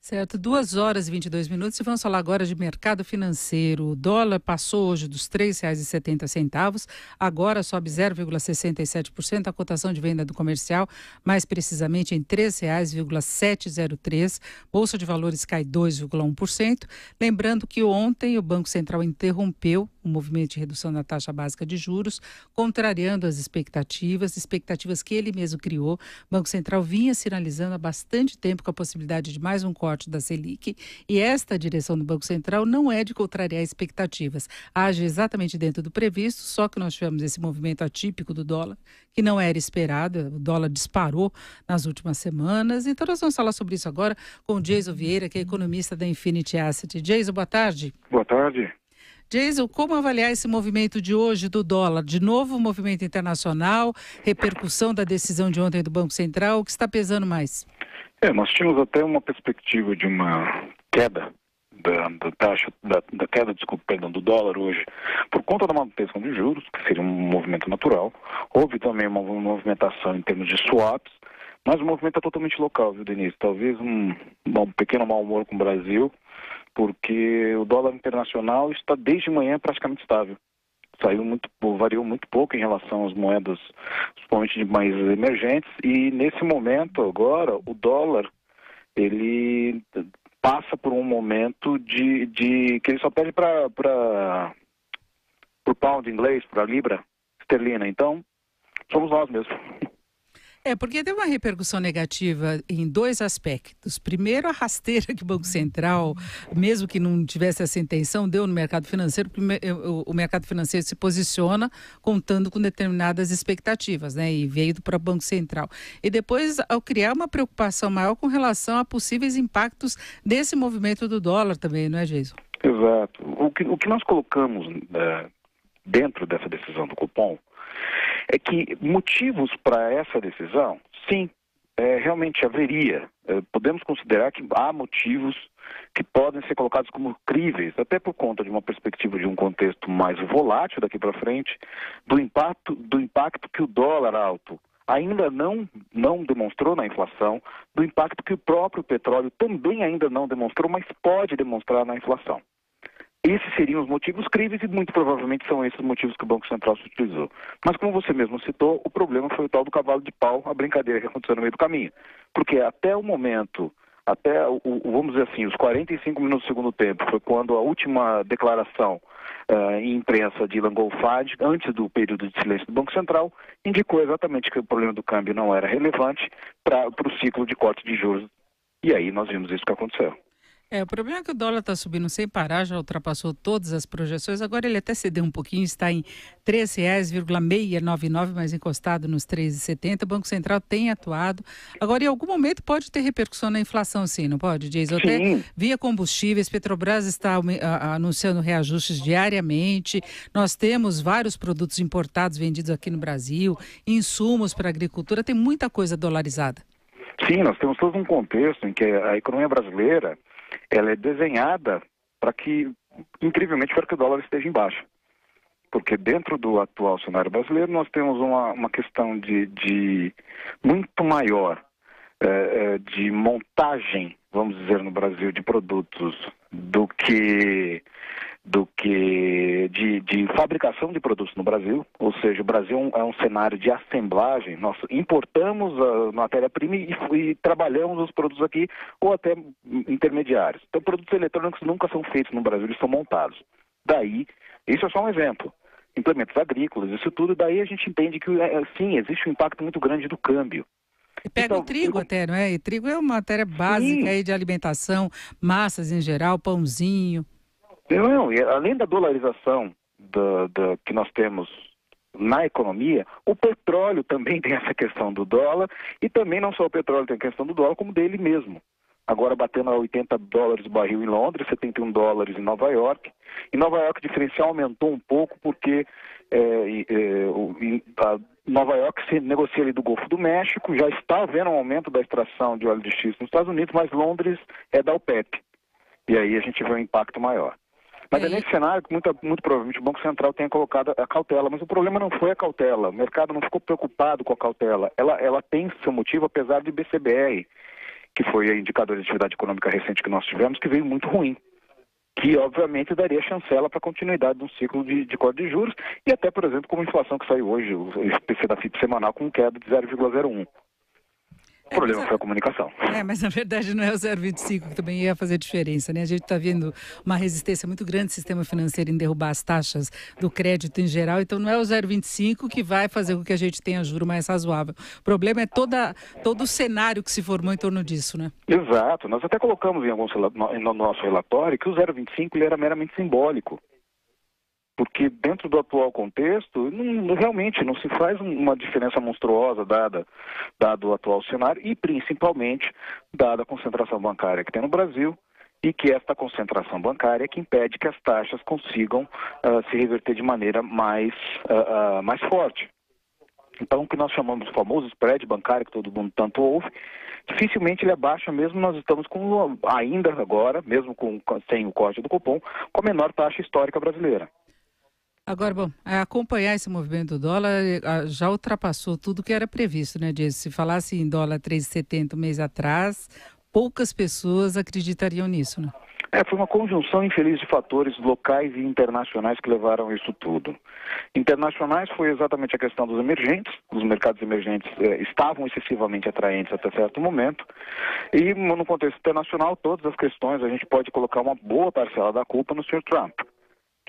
Certo, 2 horas e 22 minutos e vamos falar agora de mercado financeiro. O dólar passou hoje dos R$ 3,70, agora sobe 0,67%, a cotação de venda do comercial, mais precisamente em R$ 3,703, Bolsa de Valores cai 2,1%. Lembrando que ontem o Banco Central interrompeu o movimento de redução da taxa básica de juros, contrariando as expectativas que ele mesmo criou. O Banco Central vinha sinalizando há bastante tempo com a possibilidade de mais um corte da Selic, e esta direção do Banco Central não é de contrariar expectativas. Age exatamente dentro do previsto, só que nós tivemos esse movimento atípico do dólar, que não era esperado. O dólar disparou nas últimas semanas. Então nós vamos falar sobre isso agora com o Jason Vieira, que é economista da Infinity Asset. Jason, boa tarde. Boa tarde. Jason, como avaliar esse movimento de hoje do dólar? De novo, movimento internacional, repercussão da decisão de ontem do Banco Central, o que está pesando mais? Nós tínhamos até uma perspectiva de uma queda da taxa, do dólar hoje, por conta da manutenção de juros, que seria um movimento natural. Houve também uma movimentação em termos de swaps, mas o movimento é totalmente local, viu, Denise? Talvez um pequeno mau humor com o Brasil, porque o dólar internacional está desde manhã praticamente estável. Variou muito pouco em relação às moedas, principalmente de países emergentes, e nesse momento agora o dólar ele passa por um momento de que ele só perde para o pound inglês, para a libra esterlina. Então somos nós mesmos. Porque deu uma repercussão negativa em dois aspectos. Primeiro, a rasteira que o Banco Central, mesmo que não tivesse essa intenção, deu no mercado financeiro, porque o mercado financeiro se posiciona contando com determinadas expectativas, né? E veio para o Banco Central. E depois, ao criar uma preocupação maior com relação a possíveis impactos desse movimento do dólar também, não é, Jason? Exato. O que nós colocamos dentro dessa decisão do cupom é que motivos para essa decisão, sim, realmente haveria. Podemos considerar que há motivos que podem ser colocados como críveis, até por conta de uma perspectiva de um contexto mais volátil daqui para frente, do impacto que o dólar alto ainda não demonstrou na inflação, do impacto que o próprio petróleo também ainda não demonstrou, mas pode demonstrar na inflação. Esses seriam os motivos críveis e muito provavelmente são esses motivos que o Banco Central se utilizou. Mas como você mesmo citou, o problema foi o tal do cavalo de pau, a brincadeira que aconteceu no meio do caminho. Porque até o momento, vamos dizer assim, os 45 minutos do segundo tempo, foi quando a última declaração em imprensa de Ilan Golfad, antes do período de silêncio do Banco Central, indicou exatamente que o problema do câmbio não era relevante para o ciclo de corte de juros. E aí nós vimos isso que aconteceu. O problema é que o dólar está subindo sem parar, já ultrapassou todas as projeções. Agora ele até cedeu um pouquinho, está em R$ 3,699, mas encostado nos 3,70. O Banco Central tem atuado. Agora, em algum momento pode ter repercussão na inflação, sim, não pode, Jason? Até via combustíveis, Petrobras está anunciando reajustes diariamente. Nós temos vários produtos importados vendidos aqui no Brasil, insumos para a agricultura, tem muita coisa dolarizada. Sim, nós temos todo um contexto em que a economia brasileira ela é desenhada para que, incrivelmente, para que o dólar esteja em baixa. Porque dentro do atual cenário brasileiro nós temos uma questão de muito maior de montagem, vamos dizer, no Brasil, de produtos do que de fabricação de produtos no Brasil. Ou seja, o Brasil é um cenário de assemblagem. Nós importamos a matéria-prima e trabalhamos os produtos aqui, ou até intermediários. Então, produtos eletrônicos nunca são feitos no Brasil, eles são montados. Daí, isso é só um exemplo. Implementos agrícolas, isso tudo, daí a gente entende que, sim, existe um impacto muito grande do câmbio. E pega o trigo até, não é? E trigo é uma matéria básica aí de alimentação, massas em geral, pãozinho. Não, e além da dolarização que nós temos na economia, o petróleo também tem essa questão do dólar, e também não só o petróleo tem a questão do dólar, como dele mesmo. Agora batendo a $80 o barril em Londres, $71 em Nova York. Em Nova York o diferencial aumentou um pouco porque Nova York se negocia ali do Golfo do México, já está havendo um aumento da extração de óleo de xisto nos Estados Unidos, mas Londres é da OPEP. E aí a gente vê um impacto maior. Mas é nesse cenário que muito provavelmente o Banco Central tenha colocado a cautela, mas o problema não foi a cautela, o mercado não ficou preocupado com a cautela, ela tem seu motivo apesar de BCBR, que foi o indicador de atividade econômica recente que nós tivemos, que veio muito ruim, que obviamente daria chancela para a continuidade de um ciclo de corte de juros e até, por exemplo, como a inflação que saiu hoje, o IPC da FIP semanal com queda de 0,01. O problema foi a comunicação. Mas na verdade não é o 0,25 que também ia fazer diferença, né? A gente está vendo uma resistência muito grande do sistema financeiro em derrubar as taxas do crédito em geral, então não é o 0,25 que vai fazer com que a gente tenha juro mais razoável. O problema é todo o cenário que se formou em torno disso, né? Exato. Nós até colocamos no nosso relatório que o 0,25 ele era meramente simbólico. Porque dentro do atual contexto, realmente não se faz uma diferença monstruosa dado o atual cenário e principalmente dada a concentração bancária que tem no Brasil e que esta concentração bancária é que impede que as taxas consigam se reverter de maneira mais forte. Então, o que nós chamamos de famoso spread bancário, que todo mundo tanto ouve, dificilmente ele abaixa, mesmo nós estamos ainda agora, mesmo sem o corte do cupom, com a menor taxa histórica brasileira. Agora, bom, acompanhar esse movimento do dólar já ultrapassou tudo que era previsto, né, Diego? Se falasse em dólar 3,70 um mês atrás, poucas pessoas acreditariam nisso, né? Foi uma conjunção infeliz de fatores locais e internacionais que levaram a isso tudo. Internacionais foi exatamente a questão dos emergentes, os mercados emergentes estavam excessivamente atraentes até certo momento, e no contexto internacional, todas as questões, a gente pode colocar uma boa parcela da culpa no Sr. Trump,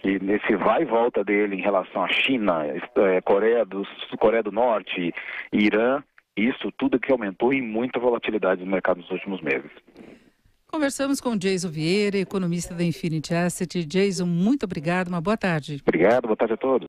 que nesse vai e volta dele em relação à China, Coreia do Norte, Irã, isso tudo que aumentou em muita volatilidade no mercado nos últimos meses. Conversamos com Jason Vieira, economista da Infinity Asset. Jason, muito obrigado, uma boa tarde. Obrigado, boa tarde a todos.